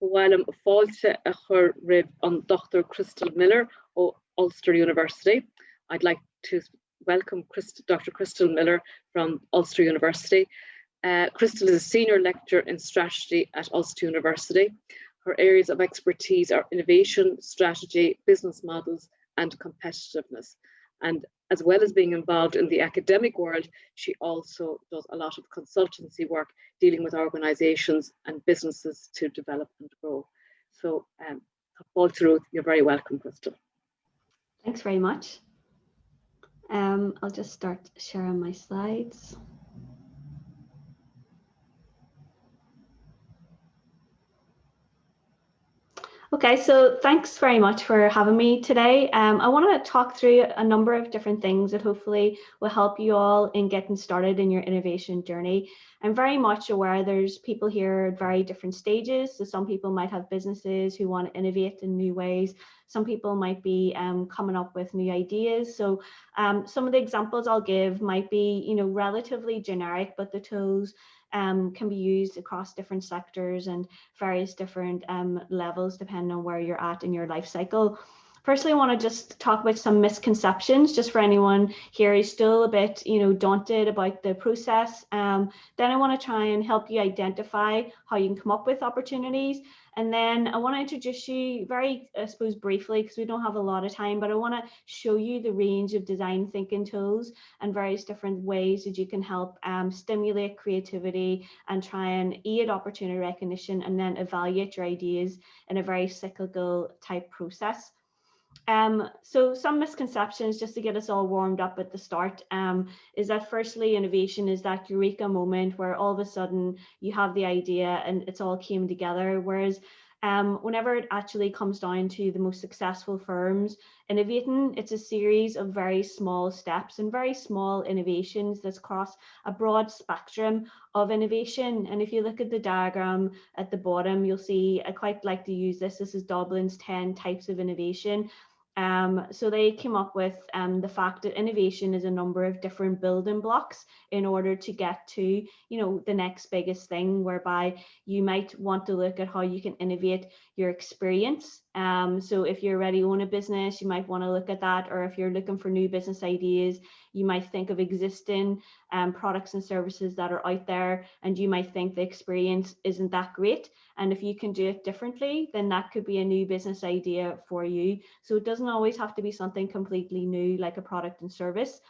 Bhfuilm fáilte a chur ribh on Dr Kristel Miller of Ulster University. I'd like to welcome Dr Kristel Miller from Ulster University. Kristel is a senior lecturer in strategy at Ulster University. Her areas of expertise are innovation, strategy, business models, and competitiveness. And as well as being involved in the academic world, she also does a lot of consultancy work dealing with organisations and businesses to develop and grow. So, you're very welcome, Kristel. Thanks very much. I'll just start sharing my slides. Okay, so thanks very much for having me today. I want to talk through a number of different things that hopefully will help you all in getting started in your innovation journey. I'm very much aware there's people here at very different stages. So some people might have businesses who want to innovate in new ways. Some people might be coming up with new ideas. So some of the examples I'll give might be, relatively generic, but the tools can be used across different sectors and various different levels depending on where you're at in your life cycle. Firstly, I want to just talk about some misconceptions, just for anyone here who's still a bit, daunted about the process. Then I want to try and help you identify how you can come up with opportunities. And then I want to introduce you very, I suppose, briefly, because we don't have a lot of time, but I want to show you the range of design thinking tools and various different ways that you can help stimulate creativity and try and aid opportunity recognition and then evaluate your ideas in a very cyclical type process. So some misconceptions, just to get us all warmed up at the start, is that firstly, innovation is that eureka moment where all of a sudden you have the idea and it's all came together. Whereas whenever it actually comes down to the most successful firms innovating, it's a series of very small steps and very small innovations that's across a broad spectrum of innovation. And if you look at the diagram at the bottom, you'll see, I quite like to use this. This is Dublin's 10 types of innovation. So they came up with the fact that innovation is a number of different building blocks in order to get to, the next biggest thing, whereby you might want to look at how you can innovate your experience. So if you're already own a business, you might want to look at that, or if you're looking for new business ideas, you might think of existing products and services that are out there, and you might think the experience isn't that great. And if you can do it differently, then that could be a new business idea for you. So it doesn't always have to be something completely new, like a product and service.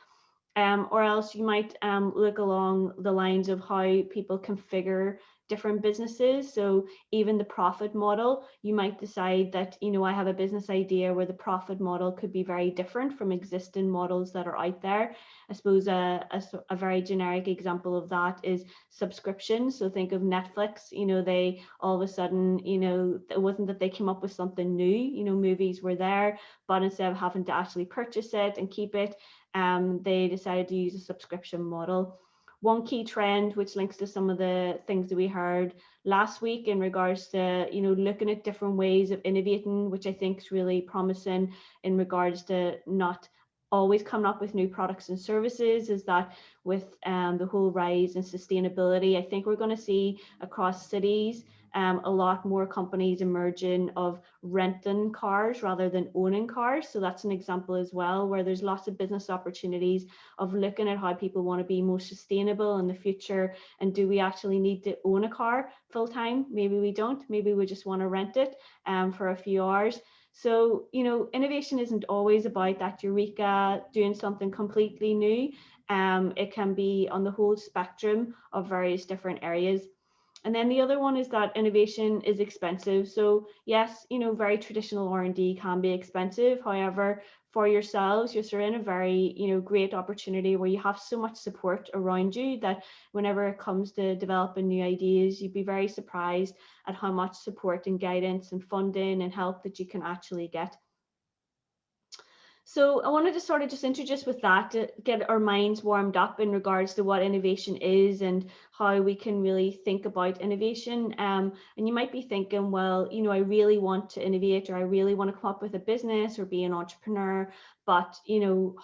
Or else you might look along the lines of how people configure different businesses. So even the profit model, you might decide that, I have a business idea where the profit model could be very different from existing models that are out there. I suppose a very generic example of that is subscriptions. So think of Netflix, they all of a sudden, it wasn't that they came up with something new, movies were there, but instead of having to actually purchase it and keep it, they decided to use a subscription model. One key trend, which links to some of the things that we heard last week in regards to, looking at different ways of innovating, which I think is really promising in regards to not always coming up with new products and services, is that with the whole rise in sustainability, I think we're going to see across cities a lot more companies emerging of renting cars rather than owning cars. So that's an example as well, where there's lots of business opportunities of looking at how people want to be more sustainable in the future. And do we actually need to own a car full time? Maybe we don't. Maybe we just want to rent it for a few hours. So, innovation isn't always about that eureka, doing something completely new. It can be on the whole spectrum of various different areas. And then the other one is that innovation is expensive. So yes, very traditional R&D can be expensive. However, for yourselves, you're in a very, great opportunity where you have so much support around you that whenever it comes to developing new ideas, you'd be very surprised at how much support and guidance and funding and help that you can actually get. So I wanted to sort of just introduce with that to get our minds warmed up in regards to what innovation is and how we can really think about innovation. And you might be thinking, well, I really want to innovate, or I really want to come up with a business or be an entrepreneur, but,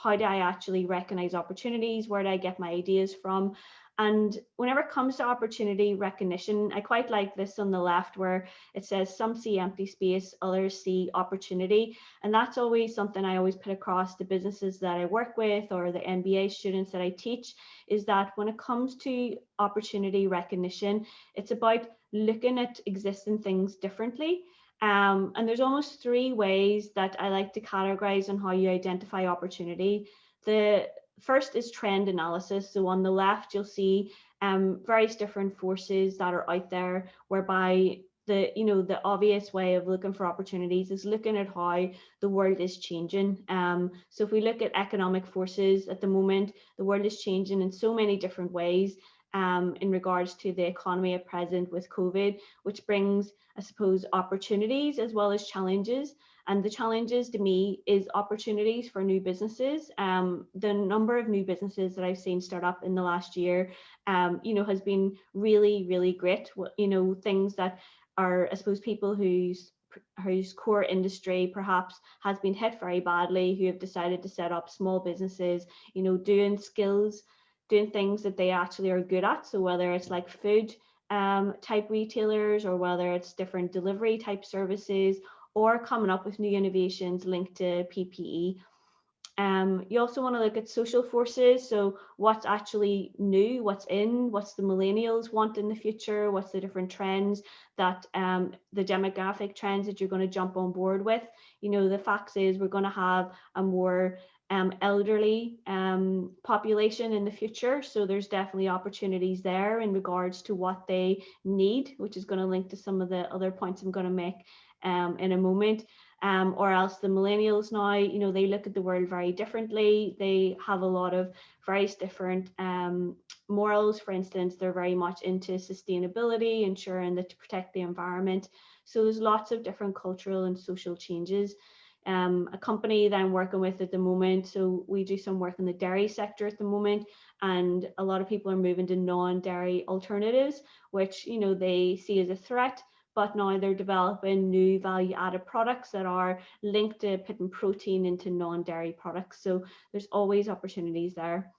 how do I actually recognize opportunities? Where do I get my ideas from? And whenever it comes to opportunity recognition, I quite like this on the left where it says some see empty space, others see opportunity. And that's always something I always put across the businesses that I work with or the MBA students that I teach, is that when it comes to opportunity recognition, it's about looking at existing things differently. And there's almost three ways that I like to categorize on how you identify opportunity. The first is trend analysis. So on the left, you'll see various different forces that are out there, whereby the obvious way of looking for opportunities is looking at how the world is changing. So if we look at economic forces at the moment, the world is changing in so many different ways in regards to the economy at present with COVID, which brings, I suppose, opportunities as well as challenges. And the challenges to me is opportunities for new businesses. The number of new businesses that I've seen start up in the last year, has been really, really great. Things that are, I suppose, people whose core industry perhaps has been hit very badly, who have decided to set up small businesses, doing things that they actually are good at. So whether it's like food type retailers, or whether it's different delivery type services, or coming up with new innovations linked to PPE. You also want to look at social forces. So what's actually new, what's the millennials want in the future, what's the different trends that the demographic trends that you're going to jump on board with. The fact is we're going to have a more elderly population in the future. So there's definitely opportunities there in regards to what they need, which is going to link to some of the other points I'm going to make in a moment. Or else the millennials now, they look at the world very differently. They have a lot of various different morals. For instance, they're very much into sustainability, ensuring that to protect the environment. So there's lots of different cultural and social changes. A company that I'm working with at the moment, so we do some work in the dairy sector at the moment, and a lot of people are moving to non-dairy alternatives, which they see as a threat. But now they're developing new value-added products that are linked to putting protein into non-dairy products. So there's always opportunities there.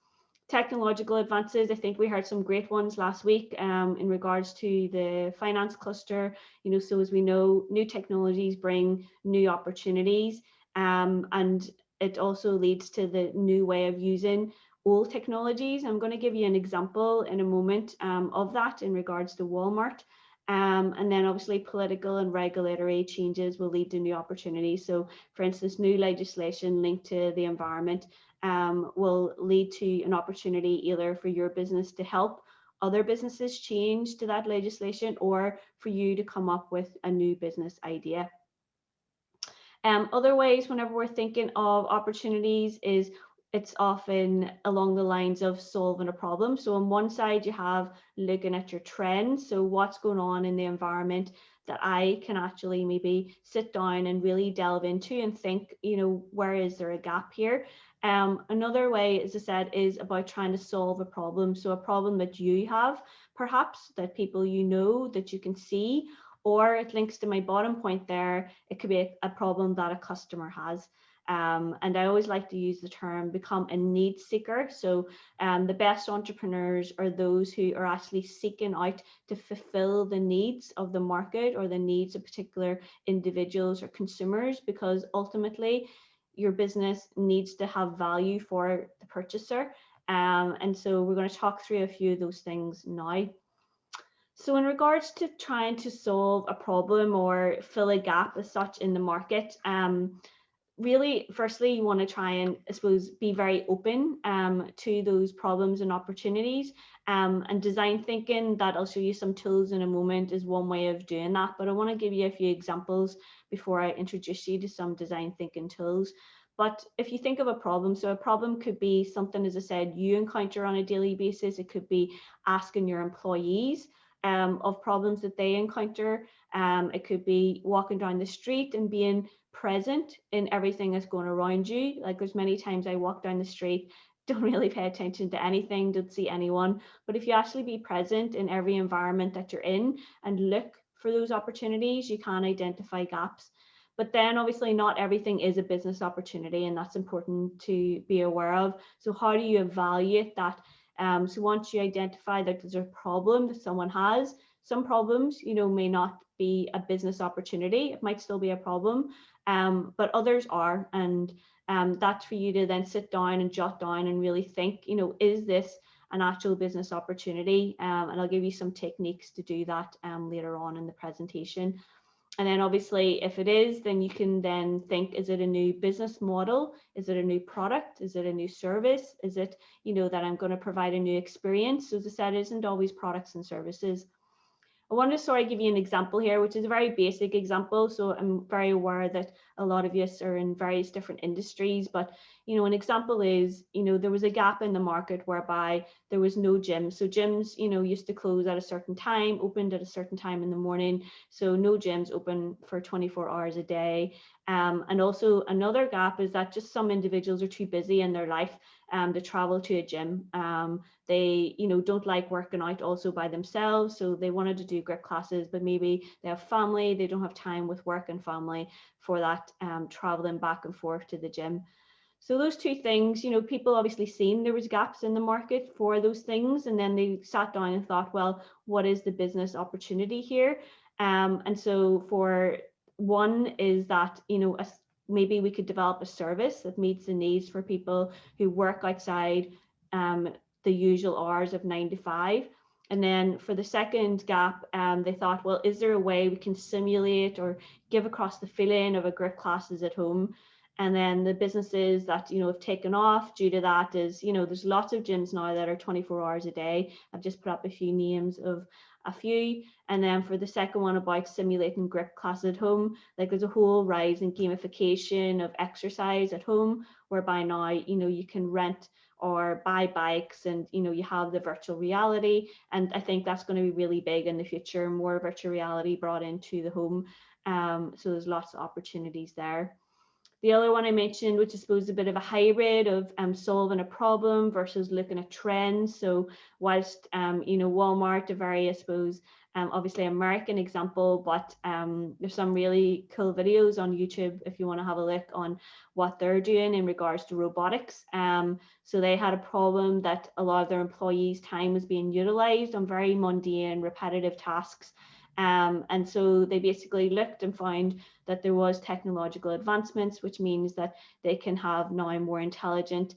Technological advances, I think we heard some great ones last week in regards to the finance cluster. So as we know, new technologies bring new opportunities, and it also leads to the new way of using old technologies. I'm going to give you an example in a moment of that in regards to Walmart. And then obviously political and regulatory changes will lead to new opportunities. So for instance, new legislation linked to the environment will lead to an opportunity either for your business to help other businesses change to that legislation, or for you to come up with a new business idea. Other ways whenever we're thinking of opportunities is it's often along the lines of solving a problem. So on one side, you have looking at your trends. So what's going on in the environment that I can actually maybe sit down and really delve into and think, where is there a gap here? Another way, as I said, is about trying to solve a problem. So a problem that you have, perhaps that people that you can see, or it links to my bottom point there. It could be a problem that a customer has. And I always like to use the term become a need seeker. So the best entrepreneurs are those who are actually seeking out to fulfill the needs of the market or the needs of particular individuals or consumers, because ultimately your business needs to have value for the purchaser. And so we're going to talk through a few of those things now. So in regards to trying to solve a problem or fill a gap as such in the market, really, firstly, you want to try and, I suppose, be very open to those problems and opportunities. And design thinking, that I'll show you some tools in a moment, is one way of doing that. But I want to give you a few examples before I introduce you to some design thinking tools. But if you think of a problem, so a problem could be something, as I said, you encounter on a daily basis. It could be asking your employees of problems that they encounter. It could be walking down the street and being present in everything that's going around you. Like there's many times I walk down the street, don't really pay attention to anything, don't see anyone. But if you actually be present in every environment that you're in and look for those opportunities, you can identify gaps. But then obviously not everything is a business opportunity, and that's important to be aware of. So how do you evaluate that So once you identify that there's a problem that someone has, some problems, may not be a business opportunity. It might still be a problem, but others are. And that's for you to then sit down and jot down and really think, is this an actual business opportunity? And I'll give you some techniques to do that later on in the presentation. And then obviously, if it is, then you can then think, is it a new business model? Is it a new product? Is it a new service? Is it, that I'm going to provide a new experience? So as I said, it isn't always products and services. I want to give you an example here, which is a very basic example. So I'm very aware that a lot of us are in various different industries, but an example is, there was a gap in the market whereby there was no gym. So gyms, used to close at a certain time, opened at a certain time in the morning. So no gyms open for 24 hours a day. And also another gap is that just some individuals are too busy in their life to travel to a gym. They, don't like working out also by themselves. So they wanted to do grip classes, but maybe they have family, they don't have time with work and family for that traveling back and forth to the gym. So those two things, people obviously seen there was gaps in the market for those things. And then they sat down and thought, well, what is the business opportunity here? And so for one is that, maybe we could develop a service that meets the needs for people who work outside the usual hours of 9 to 5. And then for the second gap, they thought, well, is there a way we can simulate or give across the feeling of a grip classes at home? And then the businesses that, have taken off due to that is, there's lots of gyms now that are 24 hours a day. I've just put up a few names of a few. And then for the second one about simulating grip class at home, like there's a whole rise in gamification of exercise at home, whereby now, you can rent or buy bikes and, you have the virtual reality. And I think that's going to be really big in the future, more virtual reality brought into the home. So there's lots of opportunities there. The other one I mentioned, which I suppose a bit of a hybrid of solving a problem versus looking at trends. So whilst, Walmart, a very, I suppose, obviously American example, but there's some really cool videos on YouTube if you want to have a look on what they're doing in regards to robotics. So they had a problem that a lot of their employees' time was being utilized on very mundane, repetitive tasks. And so they basically looked and found that there was technological advancements, which means that they can have now more intelligent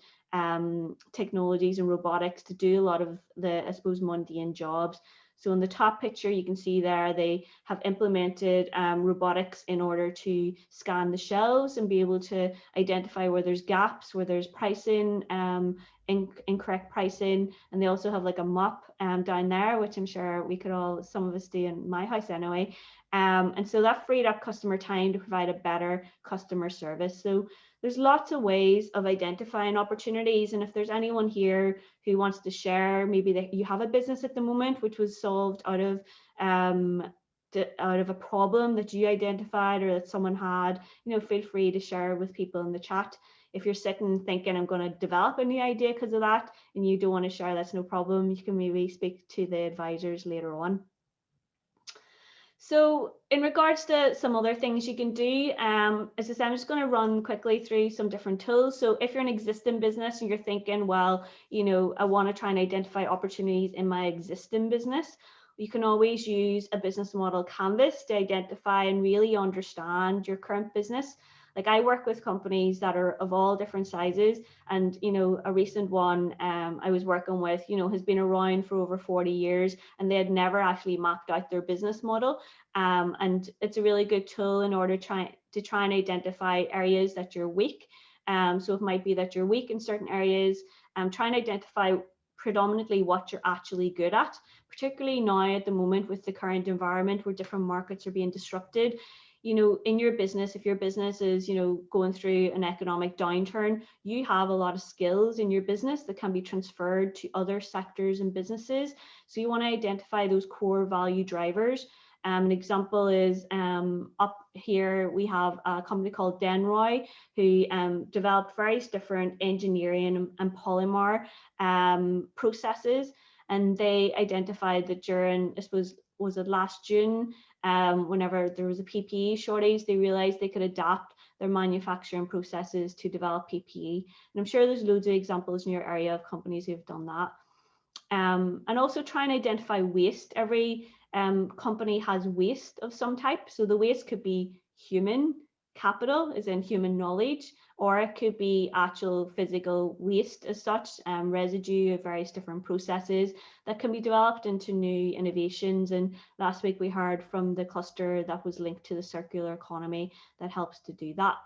technologies and robotics to do a lot of the, I suppose, mundane jobs. So in the top picture, you can see there, they have implemented robotics in order to scan the shelves and be able to identify where there's gaps, where there's pricing, incorrect pricing. And they also have like a mop down there, which I'm sure we could all, some of us do in my house anyway. And so that freed up customer time to provide a better customer service. So there's lots of ways of identifying opportunities. And if there's anyone here who wants to share, maybe that you have a business at the moment which was solved out of a problem that you identified or that someone had, feel free to share with people in the chat. If you're sitting thinking, I'm going to develop a new idea because of that, and you don't want to share, that's no problem. You can maybe speak to the advisors later on. So in regards to some other things you can do, as I said, I'm just going to run quickly through some different tools. So if you're an existing business and you're thinking, well, I want to try and identify opportunities in my existing business, you can always use a business model canvas to identify and really understand your current business. Like I work with companies that are of all different sizes, and a recent one I was working with has been around for over 40 years, and they had never actually mapped out their business model, and it's a really good tool in order to try and identify areas that you're weak. So it might be that you're weak in certain areas, try and identify predominantly what you're actually good at, particularly now at the moment with the current environment where different markets are being disrupted. In your business, if your business is, going through an economic downturn, you have a lot of skills in your business that can be transferred to other sectors and businesses. So you want to identify those core value drivers. An example is up here, we have a company called Denroy who developed various different engineering and polymer processes. And they identified that during, I suppose, was it last June, whenever there was a PPE shortage, they realized they could adapt their manufacturing processes to develop PPE. And I'm sure there's loads of examples in your area of companies who've done that. And also try and identify waste. Every company has waste of some type. So the waste could be human capital, as in human knowledge, or it could be actual physical waste as such, residue of various different processes that can be developed into new innovations. And last week we heard from the cluster that was linked to the circular economy that helps to do that.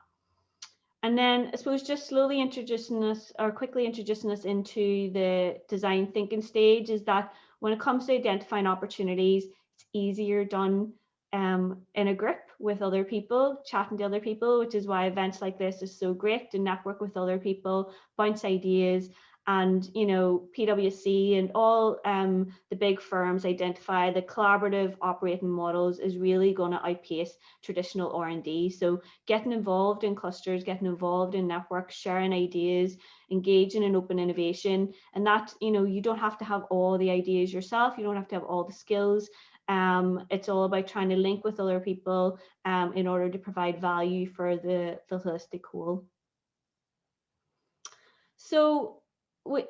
And then I suppose just slowly introducing us, or quickly introducing us into the design thinking stage, is that when it comes to identifying opportunities, it's easier done in a group with other people, chatting to other people, which is why events like this is so great, to network with other people, bounce ideas. And, you know, PwC and all the big firms identify the collaborative operating models is really going to outpace traditional R&D. So getting involved in clusters, getting involved in networks, sharing ideas, engaging in open innovation, and that, you know, you don't have to have all the ideas yourself. You don't have to have all the skills. It's all about trying to link with other people in order to provide value for the holistic whole. So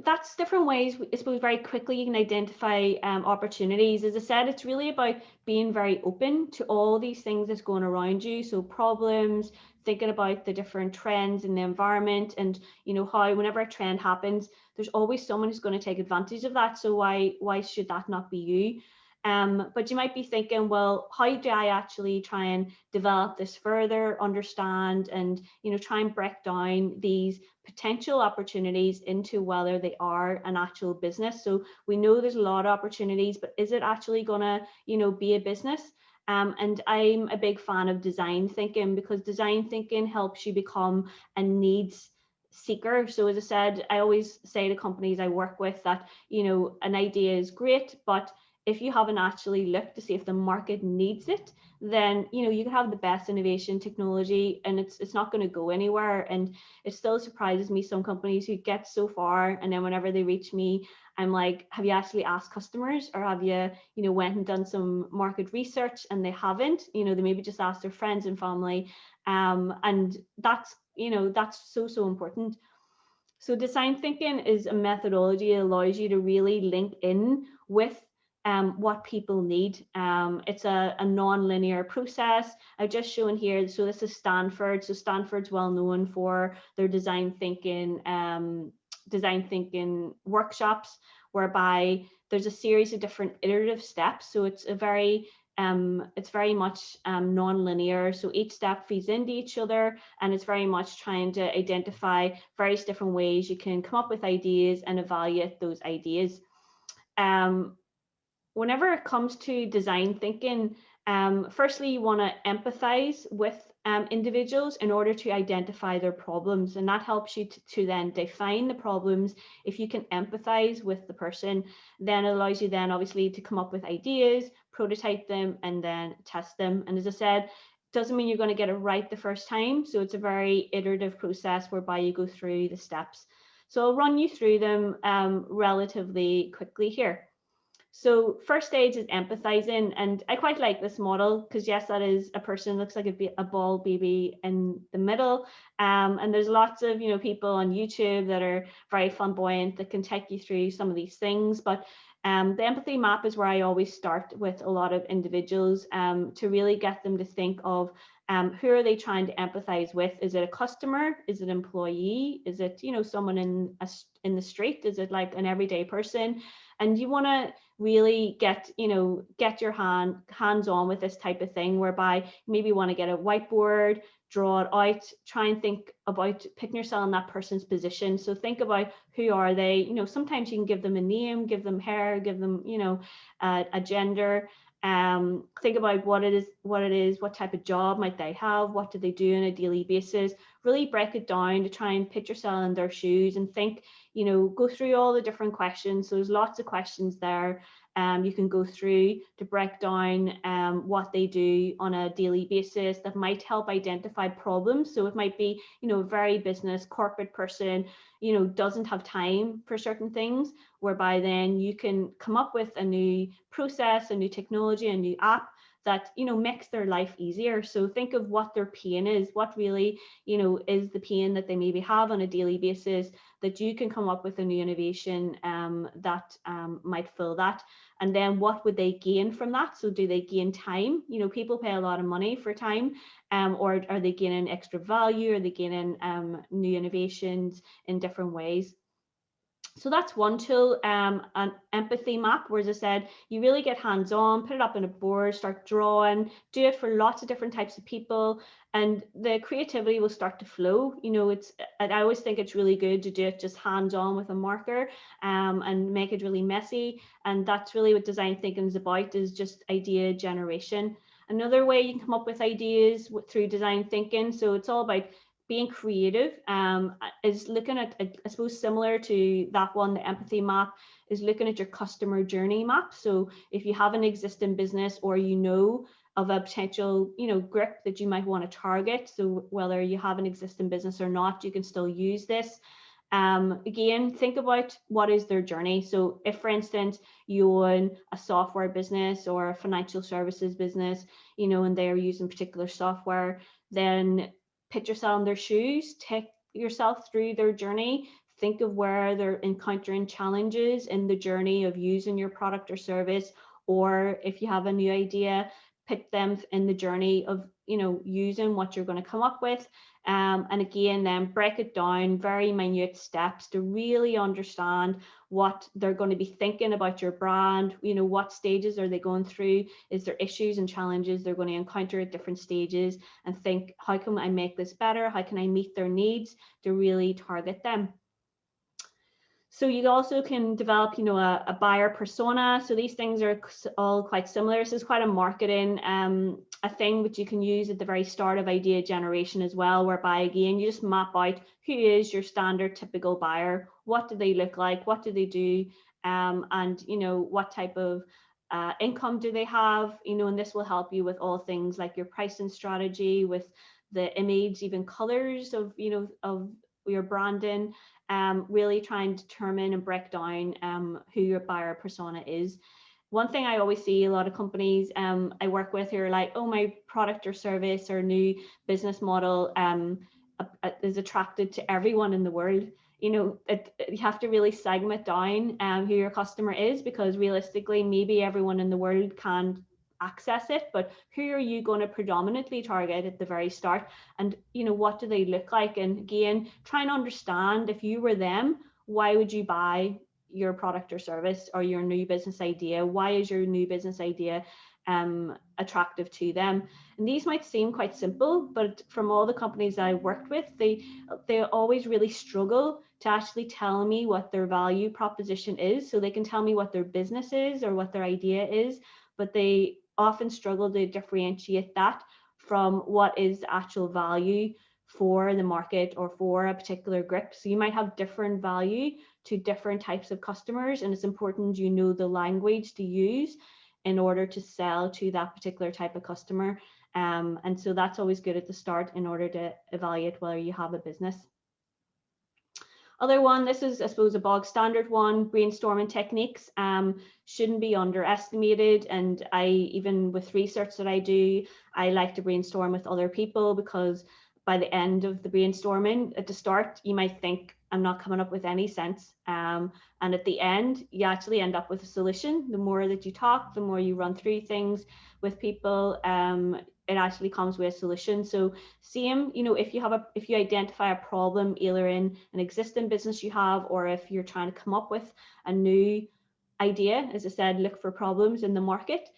that's different ways, I suppose, very quickly you can identify opportunities. As I said, it's really about being very open to all these things that's going around you. So problems, thinking about the different trends in the environment, and, you know, how whenever a trend happens, there's always someone who's going to take advantage of that. So why should that not be you? But you might be thinking, well, how do I actually try and develop this further, understand, and, you know, try and break down these potential opportunities into whether they are an actual business. So we know there's a lot of opportunities, but is it actually gonna, you know, be a business? And I'm a big fan of design thinking, because design thinking helps you become a needs seeker. So as I said, I always say to companies I work with that, you know, an idea is great, but if you haven't actually looked to see if the market needs it, then, you know, you can have the best innovation technology and it's not going to go anywhere. And it still surprises me, some companies who get so far, and then whenever they reach me, I'm like, have you actually asked customers, or have you, you know, went and done some market research? And they haven't. You know, they maybe just asked their friends and family, and that's, you know, that's so important. So design thinking is a methodology that allows you to really link in with what people need. It's a non-linear process. I've just shown here, so this is Stanford. So Stanford's well known for their design thinking workshops, whereby there's a series of different iterative steps. So it's very much non-linear. So each step feeds into each other, and it's very much trying to identify various different ways you can come up with ideas and evaluate those ideas. Whenever it comes to design thinking, firstly, you want to empathize with individuals in order to identify their problems, and that helps you to then define the problems. If you can empathize with the person, then it allows you then obviously to come up with ideas, prototype them, and then test them. And as I said, doesn't mean you're going to get it right the first time. So it's a very iterative process whereby you go through the steps. So I'll run you through them relatively quickly here. So first stage is empathizing, and I quite like this model because yes, that is a person, looks like a bald baby in the middle, and there's lots of, you know, people on YouTube that are very flamboyant that can take you through some of these things. But the empathy map is where I always start with a lot of individuals to really get them to think of who are they trying to empathize with? Is it a customer? Is it an employee? Is it, you know, someone in the street? Is it like an everyday person? And you want to really get your hands on with this type of thing, whereby maybe you want to get a whiteboard, draw it out, try and think about putting yourself in that person's position. So think about, who are they? You know, sometimes you can give them a name, give them hair, give them, you know, a gender. Think about what it is, what type of job might they have, what do they do on a daily basis. Really break it down to try and put yourself in their shoes and think, you know, go through all the different questions. So there's lots of questions there you can go through to break down what they do on a daily basis that might help identify problems. So it might be, you know, a very business corporate person, you know, doesn't have time for certain things, whereby then you can come up with a new process, a new technology, a new app that, you know, makes their life easier. So think of what their pain is, what really, you know, is the pain that they maybe have on a daily basis, that you can come up with a new innovation that might fill that. And then what would they gain from that? So do they gain time? You know, people pay a lot of money for time, or are they gaining extra value? Are they gaining new innovations in different ways? So that's one tool, an empathy map, where, as I said, you really get hands-on, put it up on a board, start drawing, do it for lots of different types of people, and the creativity will start to flow. You know, I always think it's really good to do it just hands-on with a marker, and make it really messy. And that's really what design thinking is about, is just idea generation. Another way you can come up with ideas through design thinking, so it's all about being creative, is looking at, I suppose, similar to that one, the empathy map, is looking at your customer journey map. So if you have an existing business, or you know of a potential, you know, group that you might want to target, so whether you have an existing business or not, you can still use this. Again, think about what is their journey. So if, for instance, you own a software business or a financial services business, you know, and they're using particular software, then put yourself in their shoes, take yourself through their journey, think of where they're encountering challenges in the journey of using your product or service, or if you have a new idea, put them in the journey of, you know, using what you're going to come up with. And again, then break it down, very minute steps to really understand what they're going to be thinking about your brand. You know, what stages are they going through? Is there issues and challenges they're going to encounter at different stages? And think, how can I make this better? How can I meet their needs to really target them? So you also can develop, you know, a buyer persona. So these things are all quite similar. This is quite a marketing a thing which you can use at the very start of idea generation as well, whereby again you just map out who is your standard typical buyer, what do they look like, what do they do, and you know, what type of income do they have, you know, and this will help you with all things like your pricing strategy, with the image, even colors of, you know, of your branding. Really trying to determine and break down who your buyer persona is. One thing I always see a lot of companies I work with who are like, oh, my product or service or new business model is attracted to everyone in the world. You know, you have to really segment down who your customer is, because realistically, maybe everyone in the world can access it, but who are you going to predominantly target at the very start? And you know, what do they look like? And again, try and understand, if you were them, why would you buy your product or service, or your new business idea? Why is your new business idea attractive to them? And these might seem quite simple, but from all the companies I worked with, they always really struggle to actually tell me what their value proposition is. So they can tell me what their business is or what their idea is, but they often struggle to differentiate that from what is the actual value for the market or for a particular group. So you might have different value to different types of customers, and it's important you know the language to use in order to sell to that particular type of customer. And so that's always good at the start in order to evaluate whether you have a business. Other one, this is, I suppose, a bog standard one, brainstorming techniques shouldn't be underestimated. And even with research that I do, I like to brainstorm with other people, because by the end of the brainstorming, at the start, you might think, I'm not coming up with any sense. And at the end, you actually end up with a solution. The more that you talk, the more you run through things with people, it actually comes with a solution. So same, you know, if you identify a problem either in an existing business you have, or if you're trying to come up with a new idea, as I said, look for problems in the market,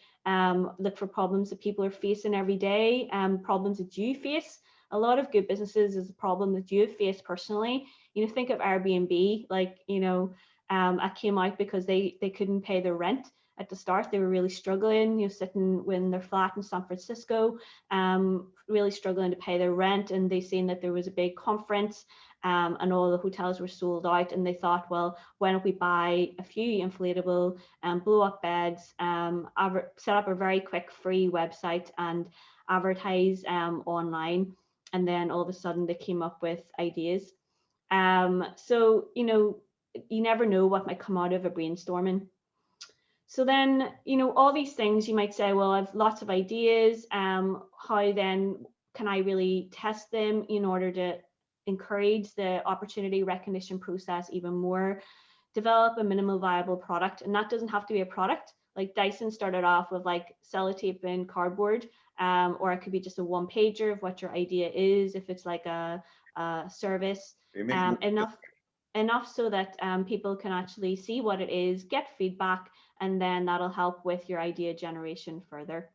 look for problems that people are facing every day, problems that you face. A lot of good businesses is a problem that you've faced personally. You know, think of Airbnb, like, you know, I came out because they couldn't pay their rent. At the start, they were really struggling, you know, sitting in their flat in San Francisco, really struggling to pay their rent. And they seen that there was a big conference and all the hotels were sold out. And they thought, well, why don't we buy a few inflatable blow up beds, set up a very quick free website and advertise online. And then all of a sudden they came up with ideas. So, you know, you never know what might come out of a brainstorming. So then, all these things you might say, well, I've lots of ideas. How then can I really test them in order to encourage the opportunity recognition process even more? Develop a minimal viable product, and that doesn't have to be a product. Like Dyson started off with like sellotape and cardboard, or it could be just a one pager of what your idea is. If it's like a service, enough so that people can actually see what it is, get feedback, and then that'll help with your idea generation further.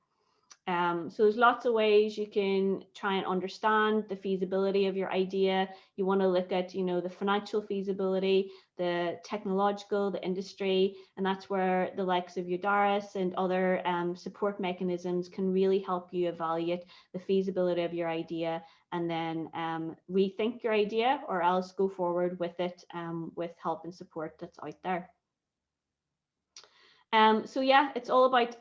So there's lots of ways you can try and understand the feasibility of your idea. You want to look at, the financial feasibility, the technological, the industry, and that's where the likes of Udaris and other support mechanisms can really help you evaluate the feasibility of your idea, and then rethink your idea, or else go forward with it with help and support that's out there. So yeah, it's all about,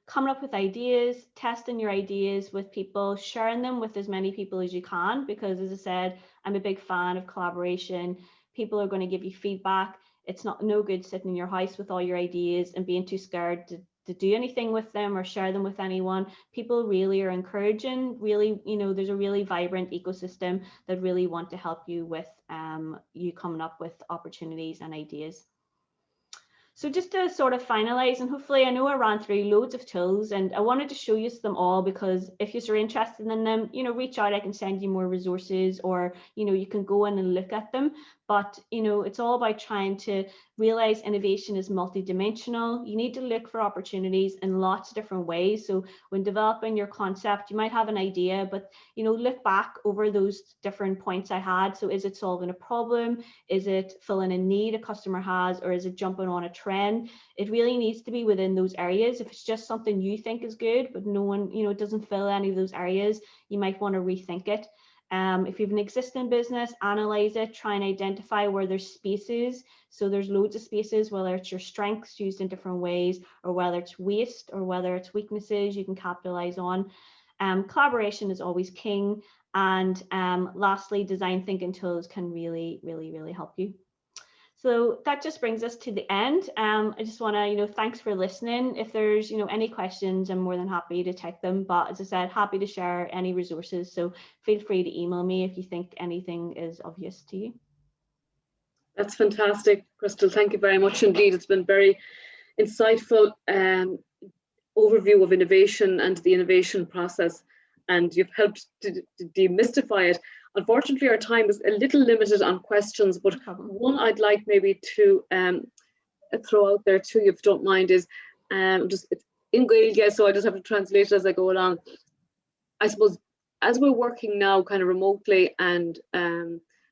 coming up with ideas, testing your ideas with people, sharing them with as many people as you can, because as I said, I'm a big fan of collaboration. People are going to give you feedback. It's no good sitting in your house with all your ideas and being too scared to do anything with them or share them with anyone. People really are encouraging, really, there's a really vibrant ecosystem that really want to help you with you coming up with opportunities and ideas. So just to sort of finalize, and hopefully I know I ran through loads of tools, and I wanted to show you them all, because if you're interested in them, reach out, I can send you more resources, or, you can go in and look at them. But, it's all about trying to realize innovation is multidimensional. You need to look for opportunities in lots of different ways. So when developing your concept, you might have an idea, but, look back over those different points I had. So is it solving a problem? Is it filling a need a customer has? Or is it jumping on a trend? It really needs to be within those areas. If it's just something you think is good, but no one, it doesn't fill any of those areas, you might want to rethink it. If you have an existing business, analyze it, try and identify where there's spaces. So there's loads of spaces, whether it's your strengths used in different ways, or whether it's waste, or whether it's weaknesses you can capitalize on. Collaboration is always king. And lastly, design thinking tools can really, really, really help you. So that just brings us to the end. I just want to, thanks for listening. If there's, any questions, I'm more than happy to take them. But as I said, happy to share any resources. So feel free to email me if you think anything is of use to you. That's fantastic, Kristel. Thank you very much indeed. It's been very insightful overview of innovation and the innovation process, and you've helped to demystify it. Unfortunately, our time is a little limited on questions, but one I'd like maybe to throw out there too, if you don't mind, is just it's in Gaeilge, so I just have to translate it as I go along. I suppose as we're working now kind of remotely and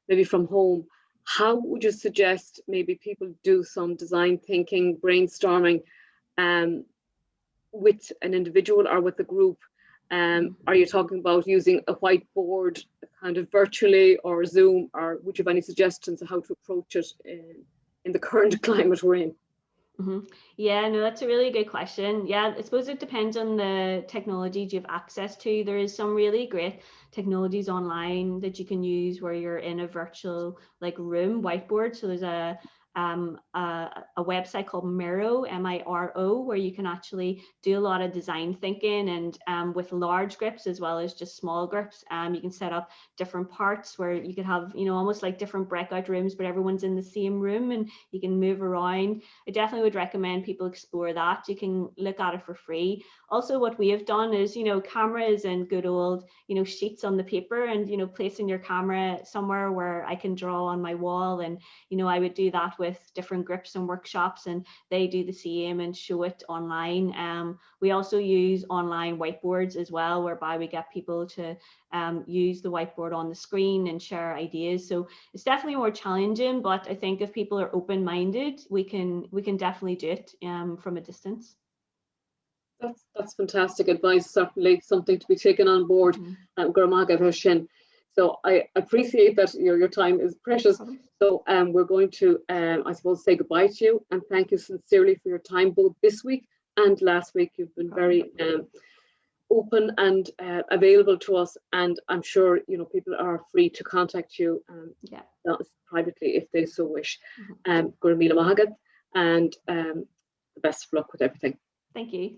maybe from home, how would you suggest maybe people do some design thinking, brainstorming with an individual or with a group? Are you talking about using a whiteboard kind of virtually, or Zoom, or would you have any suggestions of how to approach it in the current climate we're in? Yeah, no, that's a really good question. Yeah, I suppose it depends on the technologies you have access to. There is some really great technologies online that you can use where you're in a virtual room whiteboard. So there's a website called Miro, M-I-R-O, where you can actually do a lot of design thinking, and with large groups as well as just small groups. You can set up different parts where you could have, almost like different breakout rooms, but everyone's in the same room and you can move around. I definitely would recommend people explore that. You can look at it for free. Also, what we have done is, cameras and good old, sheets on the paper, and, placing your camera somewhere where I can draw on my wall. And, I would do that with different groups and workshops, and they do the same and show it online. We also use online whiteboards as well, whereby we get people to use the whiteboard on the screen and share ideas. So it's definitely more challenging, but I think if people are open-minded, we can definitely do it from a distance. That's fantastic advice. Certainly something to be taken on board. So I appreciate that your time is precious. So we're going to, I suppose, say goodbye to you, and thank you sincerely for your time, both this week and last week. You've been very open and available to us, and I'm sure people are free to contact you privately if they so wish. And the best of luck with everything. Thank you.